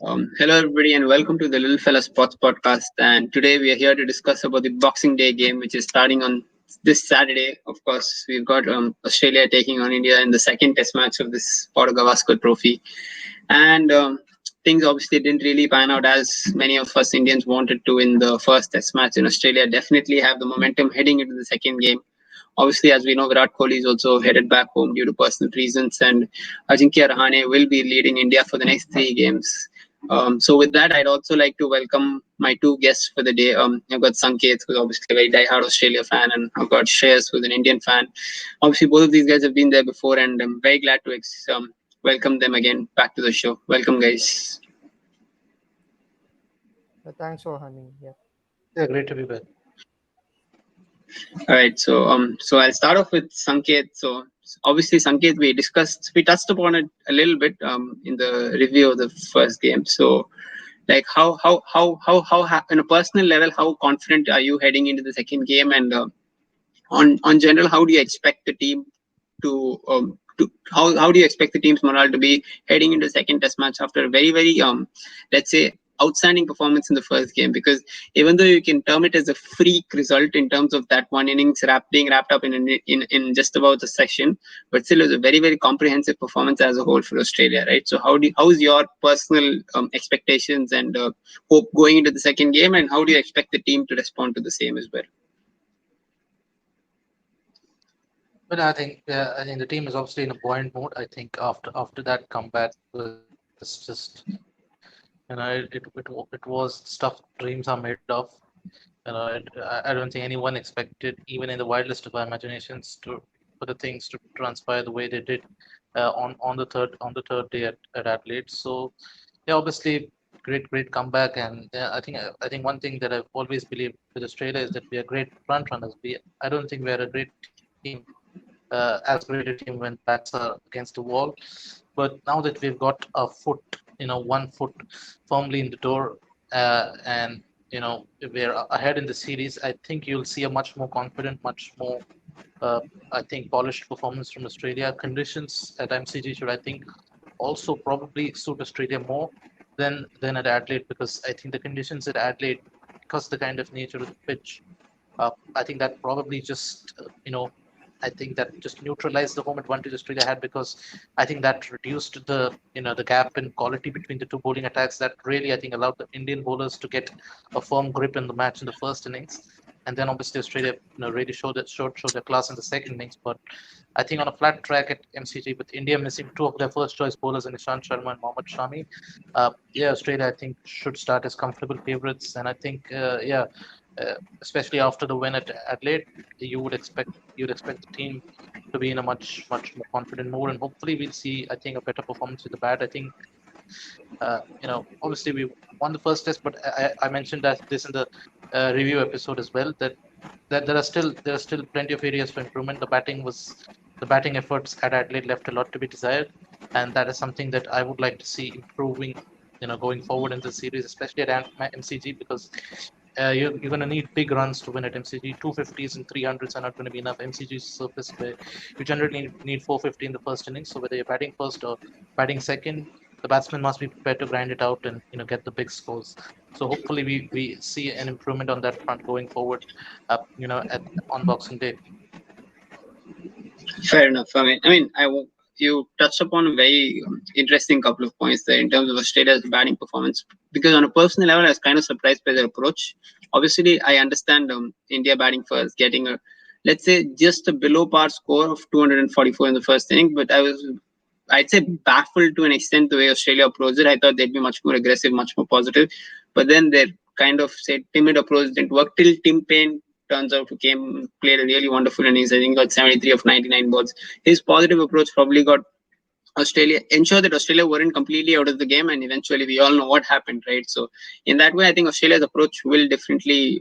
Hello, everybody, and welcome to the Little Fella Sports Podcast. And today we are here to discuss about the Boxing Day game, which is starting on this Saturday. Of course, we've got Australia taking on India in the second Test match of this Porter Gavaskar Trophy, and things obviously didn't really pan out as many of us Indians wanted to in the first Test match. In Australia, definitely have the momentum heading into the second game. Obviously, as we know, Virat Kohli is also headed back home due to personal reasons, and Ajinkya Rahane will be leading India for the next three games. So with that, I'd also like to welcome my two guests for the day. I've got Sanket, who's obviously a very diehard Australia fan, and I've got Shreyas, who's an Indian fan. Obviously, both of these guys have been there before, and I'm very glad to welcome them again back to the show. Welcome, guys. Thanks for having. Yeah. Yeah, great to be back. All right, so I'll start off with Sanket. So obviously, Sanket, we touched upon it a little bit in the review of the first game. So, like, how on a personal level, how confident are you heading into the second game, and on general, how do you expect the team to how do you expect the team's morale to be heading into the second Test match after a very let's say outstanding performance in the first game? Because even though you can term it as a freak result in terms of that one innings being wrapped up in just about a section, but still it was a very comprehensive performance as a whole for Australia, right? So how's your personal expectations and hope going into the second game, and how do you expect the team to respond to the same as well? But I think the team is obviously in a buoyant mode. I think after that comeback was just it was stuff dreams are made of. I don't think anyone expected, even in the wildest of our imaginations, for the things to transpire the way they did on the third day at Adelaide. So yeah, obviously great comeback, and I think one thing that I've always believed with Australia is that we are great front runners. I don't think we are a great team, as great a team when backs are against the wall. But now that we've got a foot, one foot firmly in the door, and we're ahead in the series, I think you'll see a much more confident, much more, I think, polished performance from Australia. Conditions at MCG should, I think, also probably suit Australia more than at Adelaide, because I think the conditions at Adelaide, because the kind of nature of the pitch, I think that probably just I think that just neutralized the home advantage Australia had, because I think that reduced the gap in quality between the two bowling attacks. That really, I think, allowed the Indian bowlers to get a firm grip in the match in the first innings, and then obviously Australia really showed their class in the second innings. But I think on a flat track at MCG, with India missing two of their first choice bowlers in Ishant Sharma and Mohammad Shami, yeah, Australia, I think, should start as comfortable favourites, and I think especially after the win at Adelaide, you'd expect the team to be in a much more confident mode, and hopefully we'll see, I think, a better performance with the bat. I think obviously we won the first test, but I mentioned that this in the review episode as well, that there are still plenty of areas for improvement. The batting efforts at Adelaide left a lot to be desired, and that is something that I would like to see improving, going forward in the series, especially at MCG, because you're going to need big runs to win at MCG. 250s and 300s are not going to be enough. MCG is a surface where you generally need 450 in the first innings. So whether you're batting first or batting second, the batsman must be prepared to grind it out and get the big scores. So hopefully we see an improvement on that front going forward. On Boxing Day. Fair enough. You touched upon a very interesting couple of points there in terms of Australia's batting performance. Because on a personal level, I was kind of surprised by their approach. Obviously, I understand India batting first, getting let's say, just a below par score of 244 in the first inning. But I'd say, baffled to an extent the way Australia approached it. I thought they'd be much more aggressive, much more positive. But then their kind of, say, timid approach didn't work till Tim Payne turns out played a really wonderful innings. I think got 73 of 99 balls. His positive approach probably ensured that Australia weren't completely out of the game, and eventually we all know what happened, right? So in that way, I think Australia's approach will definitely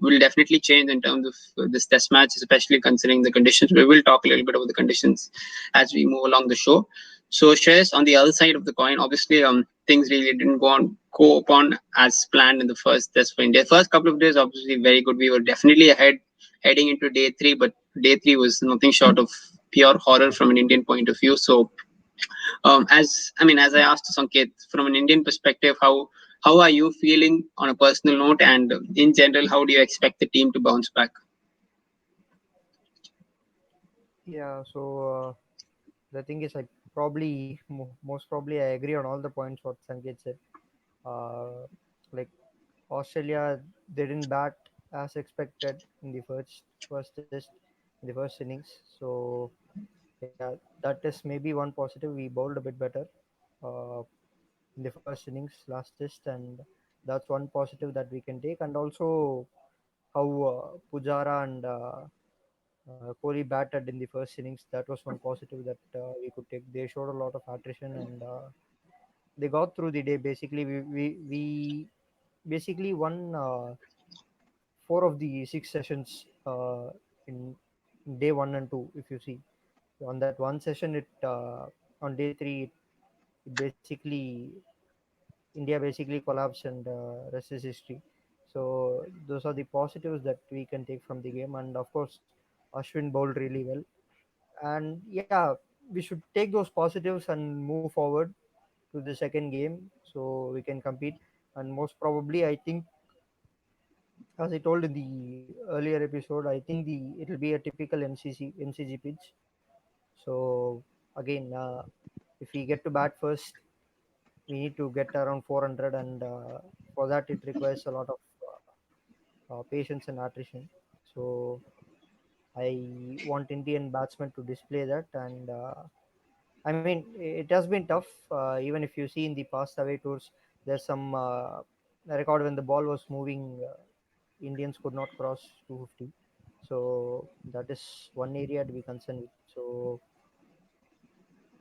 change in terms of this Test match, especially considering the conditions. We will talk a little bit about the conditions as we move along the show. So Shreyas, on the other side of the coin, obviously things really didn't go upon as planned in the first Test for India. First couple of days, obviously very good. We were definitely ahead heading into day three, but day three was nothing short of pure horror from an Indian point of view. So as I asked Sanket, from an Indian perspective, how How are you feeling on a personal note, and in general, how do you expect the team to bounce back? Yeah, so the thing is, I probably most probably I agree on all the points what Sanket said. Like Australia didn't bat as expected in the first test, in the first innings. So yeah, that is maybe one positive. We bowled a bit better uh, in the first innings last test, and that's one positive that we can take. And also how Pujara and Kohli batted in the first innings. That was one positive that we could take. They showed a lot of attrition, and they got through the day. Basically, we basically won 4 of the 6 sessions in day 1 and 2. If you see on that one session, it on day three, it basically India basically collapsed, and rest is history. So those are the positives that we can take from the game, and of course, Ashwin bowled really well. And yeah, we should take those positives and move forward to the second game so we can compete. And most probably, I think, as I told in the earlier episode, I think the it'll be a typical MCG pitch. So again, if we get to bat first, we need to get around 400, and for that it requires a lot of patience and attrition. So I want Indian batsmen to display that, and I mean, it has been tough. Even if you see in the past away tours, there's some record when the ball was moving, Indians could not cross 250. So that is one area to be concerned with. So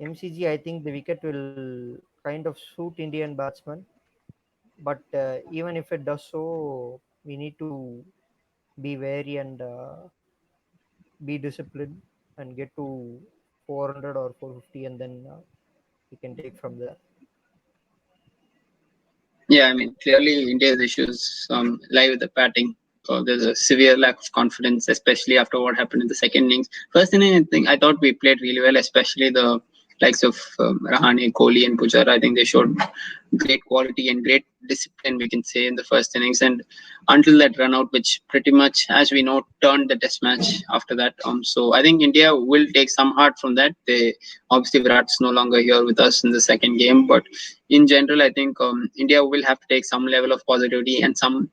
MCG, I think the wicket will kind of suit Indian batsmen. But even if it does so, we need to be wary and be disciplined and get to 400 or 450, and then we can take from there. Yeah, I mean, clearly India's issues lie with the batting. There's a severe lack of confidence, especially after what happened in the second innings. First inning, I thought we played really well, especially the likes of Rahane, Kohli, and Pujara. I think they showed great quality and great discipline, we can say, in the first innings. And until that run out, which pretty much, as we know, turned the test match after that. So I think India will take some heart from that. They obviously Virat's no longer here with us in the second game, but in general, I think India will have to take some level of positivity and some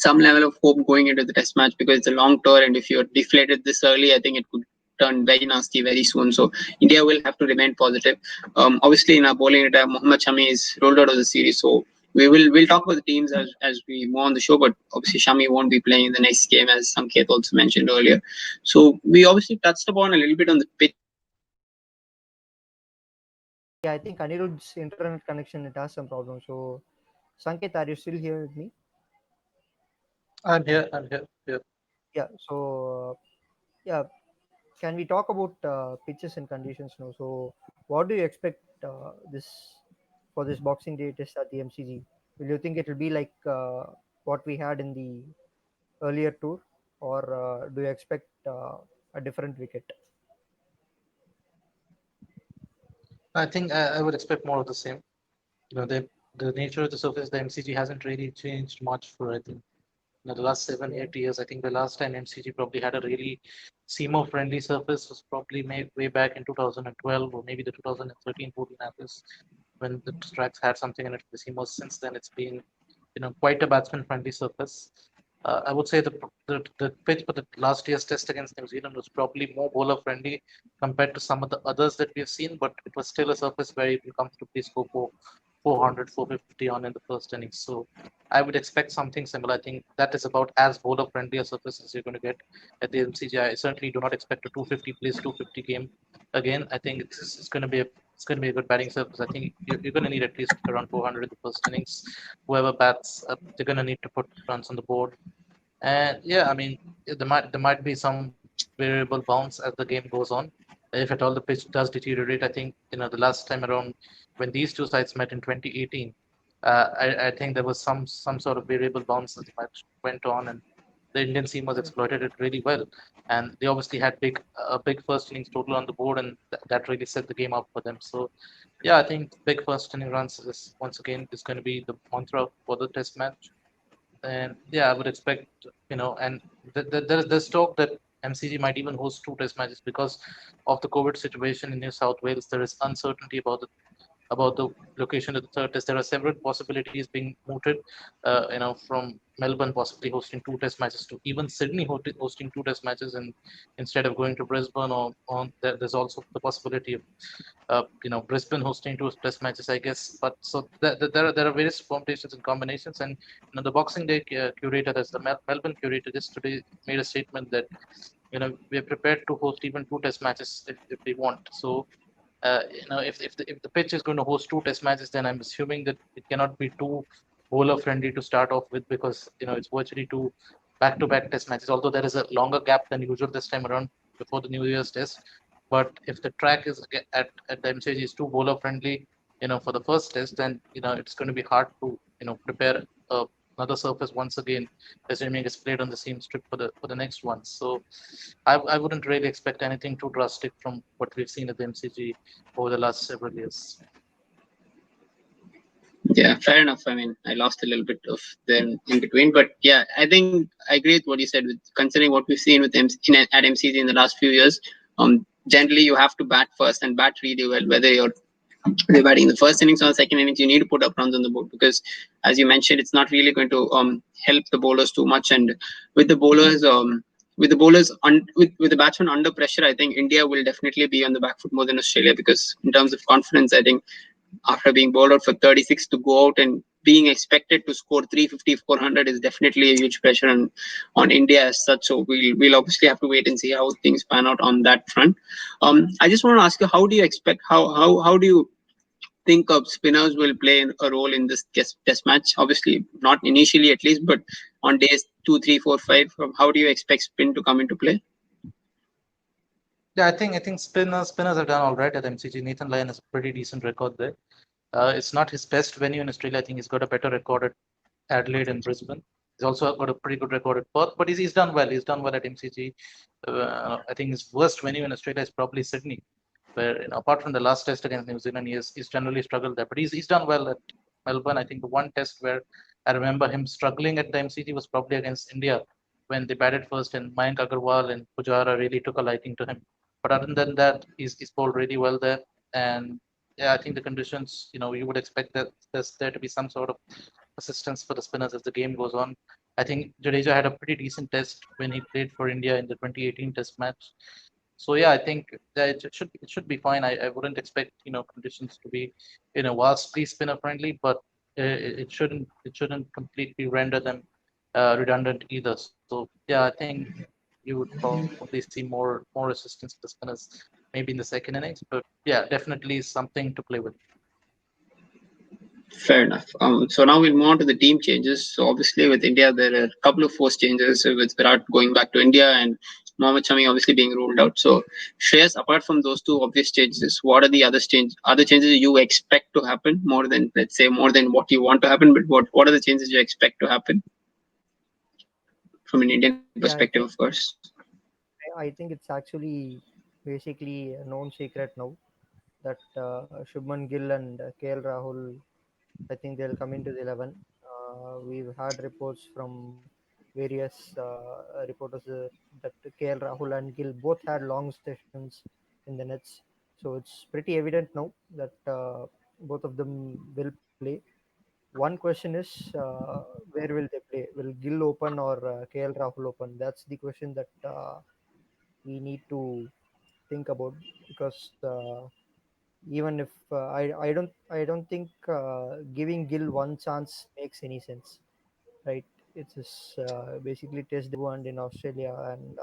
level of hope going into the test match, because it's a long tour, and if you're deflated this early, I think it could turn very nasty very soon. So India will have to remain positive. Obviously, in our bowling attack, Mohammad Shami is rolled out of the series, so we'll talk about the teams as we move on the show. But obviously, Shami won't be playing in the next game, as Sanket also mentioned earlier. So we obviously touched upon a little bit on the pitch. Yeah, I think Anirudh's internet connection, it has some problems. So Sanket, are you still here with me? I'm here. I'm here. Yeah. Yeah. So yeah, can we talk about pitches and conditions now? So what do you expect this for this Boxing Day test at the MCG? Will you think it will be like what we had in the earlier tour, or do you expect a different wicket? I think I would expect more of the same. The nature of the surface, the MCG hasn't really changed much for, I think, the last seven, Yeah. 8 years. I think the last time MCG probably had a really seamer friendly surface was probably made way back in 2012, or maybe the 2013-14 Atlas, when the tracks had something in it for the seamers. Since then, it's been quite a batsman friendly surface. I would say the pitch for the last year's test against New Zealand was probably more bowler friendly compared to some of the others that we've seen, but it was still a surface where you can comfortably score for 400, 450 on in the first innings. So I would expect something similar. I think that is about as bowler friendly a surface as you're going to get at the MCG. I certainly do not expect a 250 place 250 game again. I think it's going to be a good batting surface. I think you're going to need at least around 400 in the first innings. Whoever bats, they're going to need to put runs on the board. And yeah, I mean, there might be some variable bounce as the game goes on. If at all the pitch does deteriorate, I think the last time around when these two sides met in 2018, I think there was some sort of variable bounce as the match went on, and the Indian seamers exploited it really well. And they obviously had a big first innings total on the board, and that really set the game up for them. So Yeah, I think big first inning runs is once again is going to be the mantra for the test match. And yeah, I would expect, and there's talk that MCG might even host two test matches because of the COVID situation in New South Wales. There is uncertainty about the location of the third test. There are several possibilities being mooted, from Melbourne possibly hosting two test matches to even Sydney hosting two test matches, and instead of going to Brisbane, or on there's also the possibility of Brisbane hosting two test matches, I guess. But so there are various permutations and combinations, and the Boxing Day curator, that's the Melbourne curator, just today made a statement that we are prepared to host even two test matches if we want. So if the pitch is going to host two test matches, then I'm assuming that it cannot be too bowler friendly to start off with, because it's virtually two back-to-back test matches. Although there is a longer gap than usual this time around before the New Year's test, but if the track is at the MCG is too bowler friendly, for the first test, then it's going to be hard to prepare another surface once again, assuming it's played on the same strip for the next one. So I wouldn't really expect anything too drastic from what we've seen at the MCG over the last several years. Yeah, fair enough. I mean, I lost a little bit of them in between, but yeah, I think I agree with what you said. With considering what we've seen with at MCG in the last few years, generally you have to bat first and bat really well. Whether you're batting in the first innings or the second innings, you need to put up runs on the board because, as you mentioned, it's not really going to help the bowlers too much. And with the bowlers, with the batsmen under pressure, I think India will definitely be on the back foot more than Australia because in terms of confidence, I think after being bowled out for 36 to go out and being expected to score 350, 400 is definitely a huge pressure on India as such. So we'll obviously have to wait and see how things pan out on that front. I just want to ask you, how do you expect, how do you think of spinners will play a role in this test match? Obviously, not initially at least, but on days 2, 3, 4, 5, how do you expect spin to come into play? Yeah, I think spinners have done all right at MCG. Nathan Lyon has a pretty decent record there. It's not his best venue in Australia. I think he's got a better record at Adelaide and Brisbane. He's also got a pretty good record at Perth, but he's done well. He's done well at MCG. I think his worst venue in Australia is probably Sydney, where apart from the last test against New Zealand, he's generally struggled there. But he's done well at Melbourne. I think the one test where I remember him struggling at the MCG was probably against India when they batted first, and Mayank Agarwal and Pujara really took a liking to him. But other than that, he's bowled really well there. And yeah, I think the conditions, you would expect that there to be some sort of assistance for the spinners as the game goes on. I think Jadeja had a pretty decent test when he played for India in the 2018 Test match. So yeah, I think that it should be fine. I wouldn't expect conditions to be vastly spinner friendly, but it shouldn't completely render them redundant either. So yeah, I think you would probably see more assistance for the spinners maybe in the second innings, but yeah, definitely something to play with. Fair enough. So now we'll move on to the team changes. So obviously with India, there are a couple of forced changes with Virat going back to India and Mohammad Shami obviously being ruled out. So Shreyas, apart from those two obvious changes, what are the other changes you expect to happen more than, let's say, more than what you want to happen, but what are the changes you expect to happen from an Indian Yeah, perspective, of course? I think it's actually basically a known secret now that Shubman Gill and KL Rahul, I think they'll come into the 11. We've had reports from various reporters that KL Rahul and Gill both had long sessions in the nets. So it's pretty evident now that both of them will play. One question is where will they play? Will Gill open or KL Rahul open? That's the question that we need to think about because even if I don't think giving Gill one chance makes any sense, right? It's just basically test debut and in Australia, and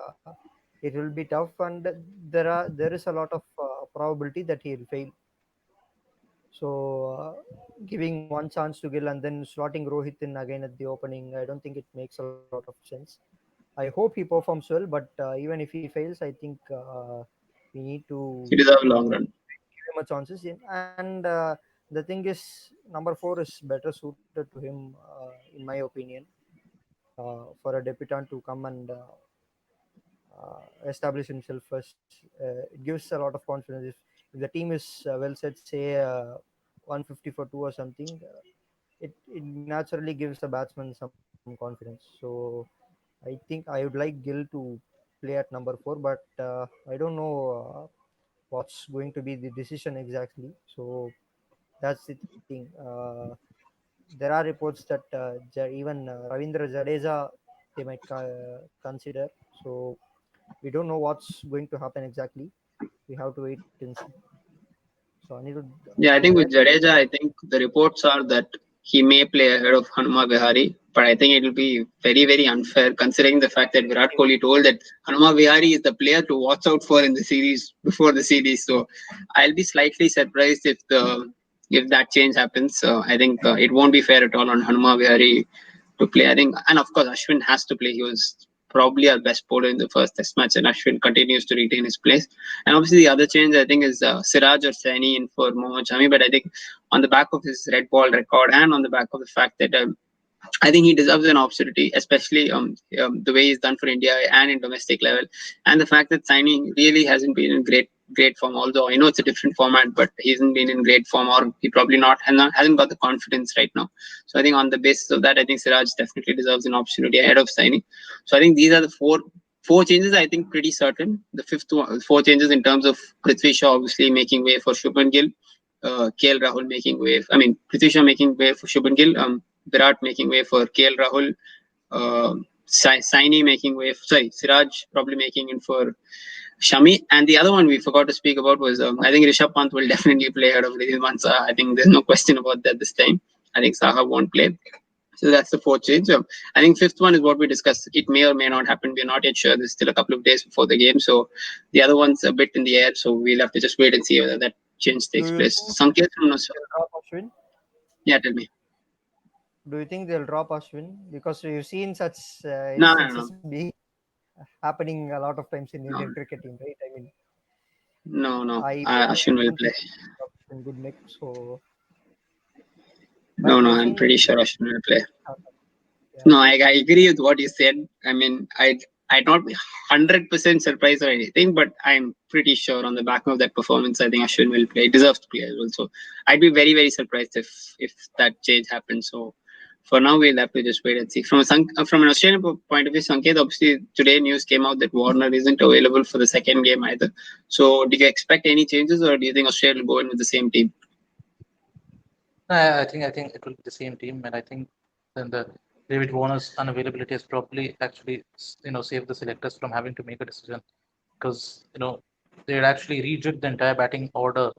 it will be tough. And there is a lot of probability that he'll fail. So giving one chance to Gill and then slotting Rohit in again at the opening, I don't think it makes a lot of sense. I hope he performs well, but even if he fails, I think we need to It is a long run. give him a chances. And the thing is, number 4 is better suited to him, in my opinion, for a debutant to come and establish himself first. It gives a lot of confidence. If if the team is well set, say 150 for 2 or something, it naturally gives the batsman some confidence. So I think I would like Gill to play at number 4, but I don't know what's going to be the decision exactly. So that's the thing. There are reports that even Ravindra Jadeja they might consider. So we don't know what's going to happen exactly. We have to wait and see. So Anirudh, Yeah, I go think ahead. with Jadeja, I think the reports are that he may play ahead of Hanuma Vihari, but I think it will be very, very unfair considering the fact that Virat Kohli told that Hanuma Vihari is the player to watch out for in the series before the series. So I'll be slightly surprised if that change happens. I think it won't be fair at all on Hanuma Vihari to play. I think, and of course, Ashwin has to play. He was probably our best bowler in the first Test match, and Ashwin continues to retain his place. And obviously, the other change I think is Siraj or Saini in for Mohammad Shami. But I think on the back of his red ball record and on the back of the fact that I think he deserves an opportunity, especially the way he's done for India and in domestic level, and the fact that Saini really hasn't been in great form. Although I know it's a different format, but he hasn't been in great form, or he probably hasn't got the confidence right now. So I think on the basis of that, I think Siraj definitely deserves an opportunity ahead of Saini. So I think these are the four changes. I think pretty certain. The fifth one, four changes in terms of Prithvi Shaw obviously making way for Shubman Gill, KL Rahul making way. Prithvi Shaw making way for Shubman Gill. Virat making way for KL Rahul, Saini making way. Siraj probably making in for Shami. And the other one we forgot to speak about was I think Rishabh Pant will definitely play ahead of Ridwan Saha. I think there's no question about that this time. I think Saha won't play. So that's the fourth change. I think fifth one is what we discussed. It may or may not happen. We're not yet sure. There's still a couple of days before the game. So the other one's a bit in the air. So we'll have to just wait and see whether that change Do takes you place. think Sanket, I'm not sure. they'll drop Ashwin? Yeah, tell me. Do you think they'll drop Ashwin? Because you've seen such No, no, no. instances being happening a lot of times in Indian No, cricket team, right? I mean, no. I Ashwin will don't play. think in good nick. So, but No, you've I'm seen pretty sure Ashwin will play. happen. Yeah. No, I agree with what you said. I mean, I'd not be 100% surprised or anything, but I'm pretty sure on the back of that performance, I think Ashwin will play. He deserves to play as well. So I'd be very, very surprised if that change happens. So for now, we'll have to just wait and see. From an Australian point of view, Sanket, obviously today news came out that Warner isn't available for the second game either. So do you expect any changes, or do you think Australia will go in with the same team? I think it will be the same team, and I think then the David Warner's unavailability has probably actually saved the selectors from having to make a decision, because they had actually rejigged the entire batting order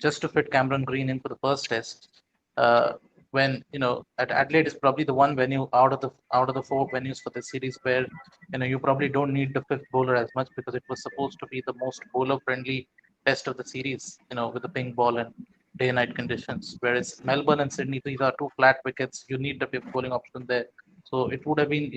just to fit Cameron Green in for the first test. Uh, when at Adelaide is probably the one venue out of the four venues for the series where you probably don't need the fifth bowler as much, because it was supposed to be the most bowler friendly test of the series, with the pink ball and day and night conditions. Whereas Melbourne and Sydney, these are two flat wickets. You need the fifth bowling option there. So it would have been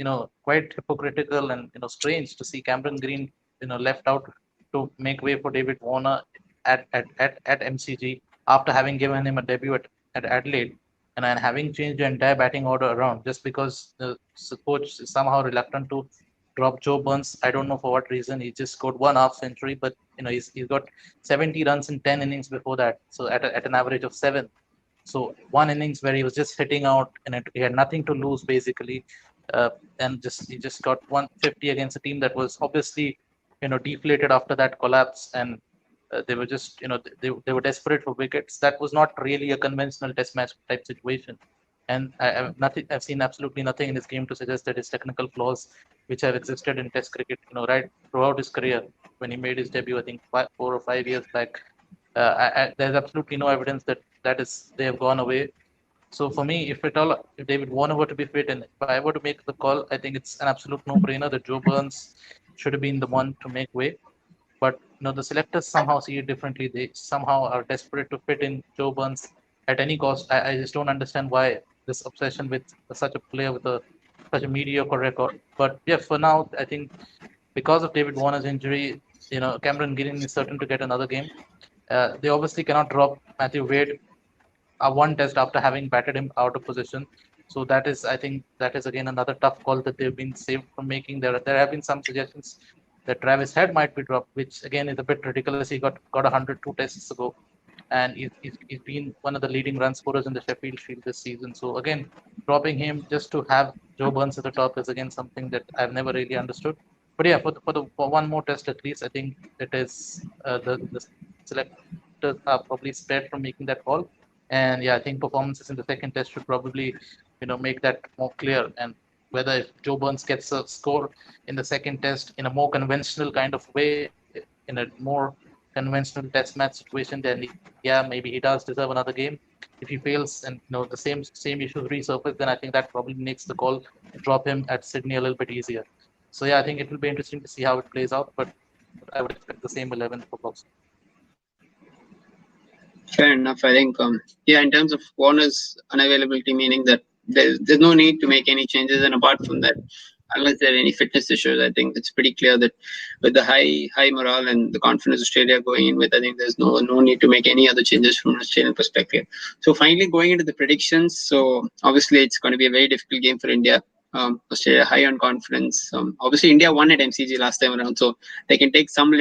quite hypocritical and strange to see Cameron Green left out to make way for David Warner at MCG after having given him a debut at Adelaide, and having changed the entire batting order around just because the coach is somehow reluctant to drop Joe Burns. I don't know for what reason. He just scored one half century, but he's got 70 runs in 10 innings before that, so at an average of 7. So one innings where he was just hitting out and he had nothing to lose basically, and he just got 150 against a team that was obviously deflated after that collapse, and they were just they were desperate for wickets. That was not really a conventional test match type situation, and I've seen absolutely nothing in his game to suggest that his technical flaws, which have existed in Test cricket, right throughout his career, when he made his debut, I think 4 or 5 years back, there's absolutely no evidence that they have gone away. So for me, if David Warner were to be fit and if I were to make the call, I think it's an absolute no-brainer that Joe Burns should have been the one to make way. But the selectors somehow see it differently. They somehow are desperate to fit in Joe Burns at any cost. I just don't understand why this obsession with such a player with such a mediocre record. But yeah, for now, I think because of David Warner's injury, Cameron Green is certain to get another game. They obviously cannot drop Matthew Wade one test after having batted him out of position. So I think that is again another tough call that they've been saved from making. There have been some suggestions that Travis Head might be dropped, which again is a bit ridiculous. He got 102 tests ago, and he's been one of the leading run scorers in the Sheffield Shield this season. So again, dropping him just to have Joe Burns at the top is again something that I've never really understood. But yeah, for one more test at least, I think it is the selectors are probably spared from making that call. And yeah, I think performances in the second test should probably make that more clear. And whether if Joe Burns gets a score in the second test in a more conventional kind of way, in a more conventional test match situation, then yeah, maybe he does deserve another game. If he fails and the same issues resurface, then I think that probably makes the call to drop him at Sydney a little bit easier. So yeah, I think it will be interesting to see how it plays out, but I would expect the same 11 for Box. Fair enough. I think, yeah, in terms of Warner's unavailability, meaning that there's no need to make any changes. And apart from that, unless there are any fitness issues, I think it's pretty clear that with the high morale and the confidence Australia going in with, I think there's no need to make any other changes from an Australian perspective. So finally, going into the predictions. So obviously, it's going to be a very difficult game for India. Australia high on confidence. Obviously, India won at MCG last time around, so they can take some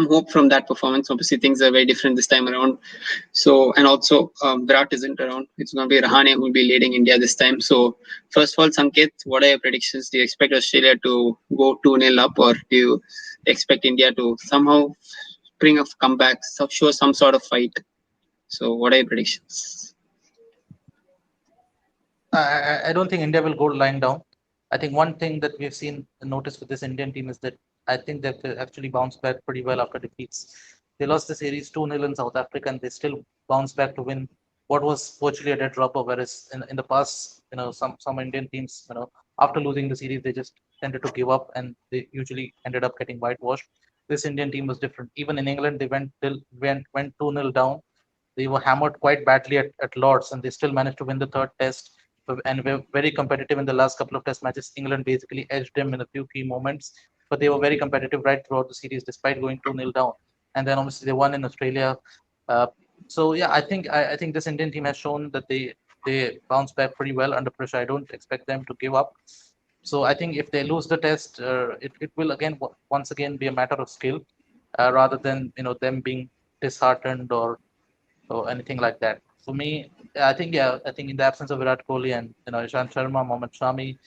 hope from that performance. Obviously, things are very different this time around. So, and also Virat isn't around. It's going to be Rahane who will be leading India this time. So, first of all, Sanket, what are your predictions? Do you expect Australia to go 2-0 up, or do you expect India to somehow bring a comeback, show some sort of fight? So, what are your predictions? I don't think India will go lying down. I think one thing that we've seen noticed with this Indian team is that I think they've actually bounced back pretty well after defeats. They lost the series 2-0 in South Africa, and they still bounced back to win what was virtually a dead rubber. Whereas in the past, some Indian teams, after losing the series, they just tended to give up, and they usually ended up getting whitewashed. This Indian team was different. Even in England, they went 2-0 down. They were hammered quite badly at Lords, and they still managed to win the third test. And were very competitive in the last couple of test matches. England basically edged them in a few key moments, but they were very competitive right throughout the series despite going 2-0 down. And then obviously they won in Australia. Uh, so yeah, I think this Indian team has shown that they bounce back pretty well under pressure. I don't expect them to give up. So I think if they lose the test, it will once again be a matter of skill, rather than them being disheartened or anything like that. For me, I think in the absence of Virat Kohli and Ishant Sharma, Mohammad Shami,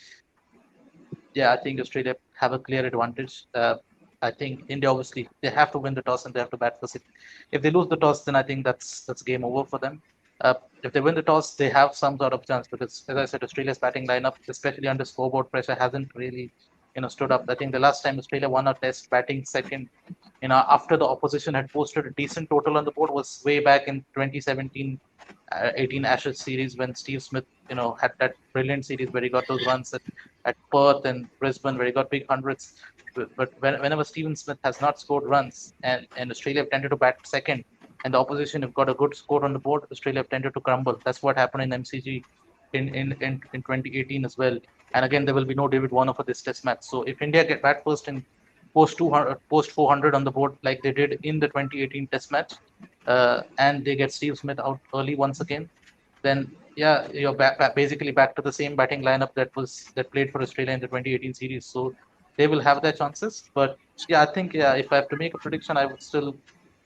yeah, I think Australia have a clear advantage. I think India obviously they have to win the toss and they have to bat first. If they lose the toss, then I think that's game over for them. If they win the toss, they have some sort of chance because, as I said, Australia's batting lineup, especially under scoreboard pressure, hasn't really stood up. I think the last time Australia won a test batting second, after the opposition had posted a decent total on the board was way back in 2017 18 Ashes series when Steve Smith, had that brilliant series where he got those runs at Perth and Brisbane where he got big hundreds. But whenever Steven Smith has not scored runs and Australia have tended to bat second and the opposition have got a good score on the board, Australia have tended to crumble. That's what happened in MCG in 2018 as well. And again, there will be no David Warner for this test match. So if India get bat first and post 200, post 400 on the board like they did in the 2018 test match, and they get Steve Smith out early once again, then yeah, you're basically back to the same batting lineup that played for Australia in the 2018 series. So they will have their chances. But yeah, I think if I have to make a prediction, I would still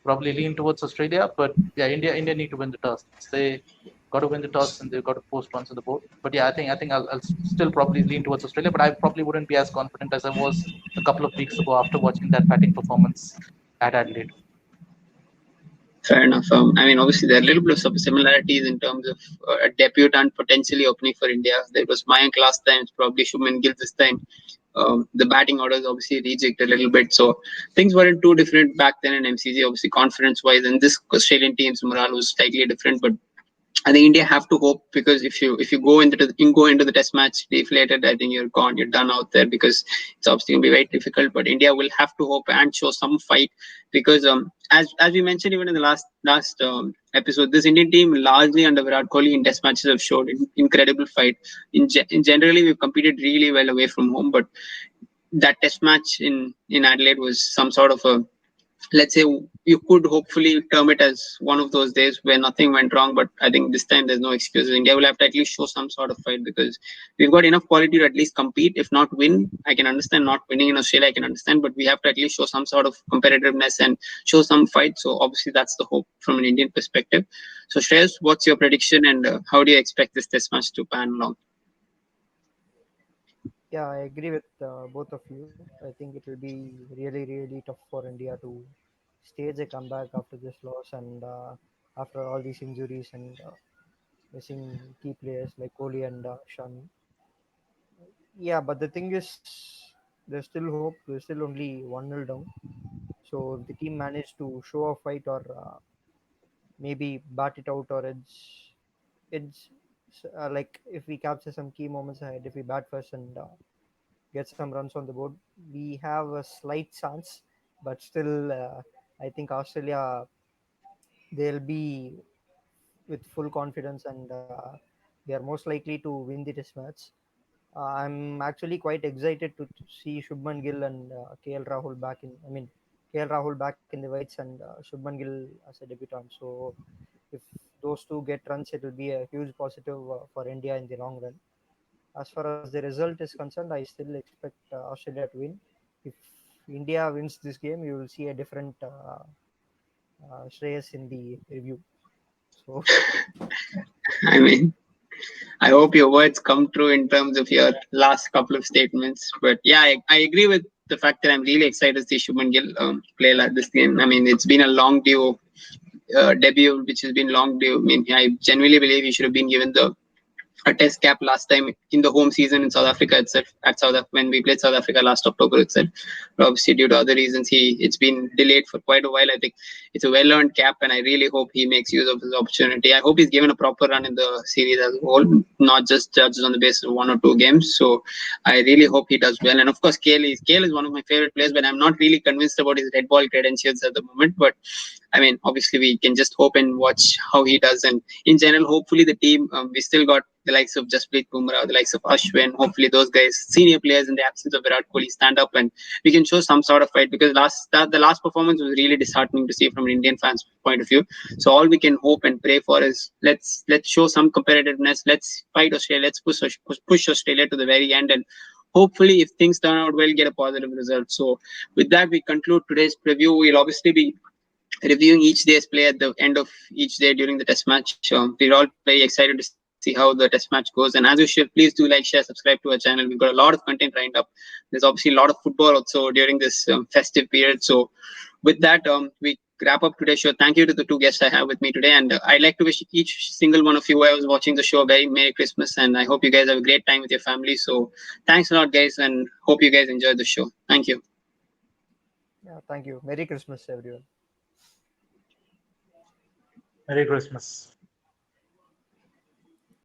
probably lean towards Australia. But yeah, India need to win the toss. They got to win the toss and they've got to post runs on the board. But yeah, I think I'll still probably lean towards Australia. But I probably wouldn't be as confident as I was a couple of weeks ago after watching that batting performance at Adelaide. Fair enough. I mean, obviously, there are a little bit of similarities in terms of a debutant potentially opening for India. There was Mayank last time, it's probably Shubman Gill this time. The batting orders obviously reject a little bit. So things weren't too different back then in MCG, obviously, confidence wise. And this Australian team's morale was slightly different. But I think India have to hope, because if you go into the test match deflated, I think you're gone, you're done out there, because it's obviously going to be very difficult. But India will have to hope and show some fight, because as we mentioned even in the last episode, this Indian team largely under Virat Kohli in test matches have showed incredible fight. Generally, we've competed really well away from home, but that test match in Adelaide was some sort of a let's say you could hopefully term it as one of those days where nothing went wrong. But I think this time there's no excuses. India will have to at least show some sort of fight, because we've got enough quality to at least compete, if not win. I can understand not winning in Australia, I can understand, but we have to at least show some sort of competitiveness and show some fight. So obviously that's the hope from an Indian perspective. So Shreyas, what's your prediction, and how do you expect this test match to pan along? Yeah, I agree with both of you. I think it will be really, really tough for India to stage a comeback after this loss and after all these injuries and missing key players like Kohli and Sharma. Yeah, but the thing is, there's still hope. There's still only 1-0 down. So if the team managed to show a fight or maybe bat it out or like if we capture some key moments ahead, if we bat first and get some runs on the board, we have a slight chance. But still, I think Australia, they'll be with full confidence and they are most likely to win the test match. I'm actually quite excited to see Shubman Gill and KL Rahul back in. I mean, KL Rahul back in the whites and Shubman Gill as a debutant. So if those two get runs, it will be a huge positive for India in the long run. As far as the result is concerned, I still expect Australia to win. If India wins this game, you will see a different Shreyas in the review. So I mean, I hope your words come true in terms of your last couple of statements. But yeah, I agree with the fact that I'm really excited to see Shubman Gill play like this game. I mean, it's been a long debut, which has been long due. I mean, I genuinely believe he should have been given a test cap last time in the home season in South Africa itself, when we played South Africa last October itself. But obviously, due to other reasons, it's been delayed for quite a while. I think it's a well-earned cap, and I really hope he makes use of his opportunity. I hope he's given a proper run in the series as a whole, not just judged on the basis of one or two games. So I really hope he does well. And of course, Kale is one of my favorite players, but I'm not really convinced about his red ball credentials at the moment. But I mean, obviously, we can just hope and watch how he does. And in general, hopefully, the team, we still got the likes of Jasprit Bumrah, the likes of Ashwin. Hopefully, those guys, senior players in the absence of Virat Kohli, stand up and we can show some sort of fight, because the last performance was really disheartening to see from an Indian fans' point of view. So all we can hope and pray for is let's show some competitiveness. Let's fight Australia. Let's push Australia to the very end, and hopefully, if things turn out well, get a positive result. So with that, we conclude today's preview. We'll obviously be reviewing each day's play at the end of each day during the test match. We're all very excited to see how the test match goes. And as usual, please do like, share, subscribe to our channel. We've got a lot of content lined up. There's obviously a lot of football also during this festive period. So with that, we wrap up today's show. Thank you to the two guests I have with me today. And I'd like to wish each single one of you who was watching the show a very Merry Christmas. And I hope you guys have a great time with your family. So thanks a lot, guys, and hope you guys enjoyed the show. Thank you. yeah, thank you. Merry Christmas, everyone. Merry Christmas.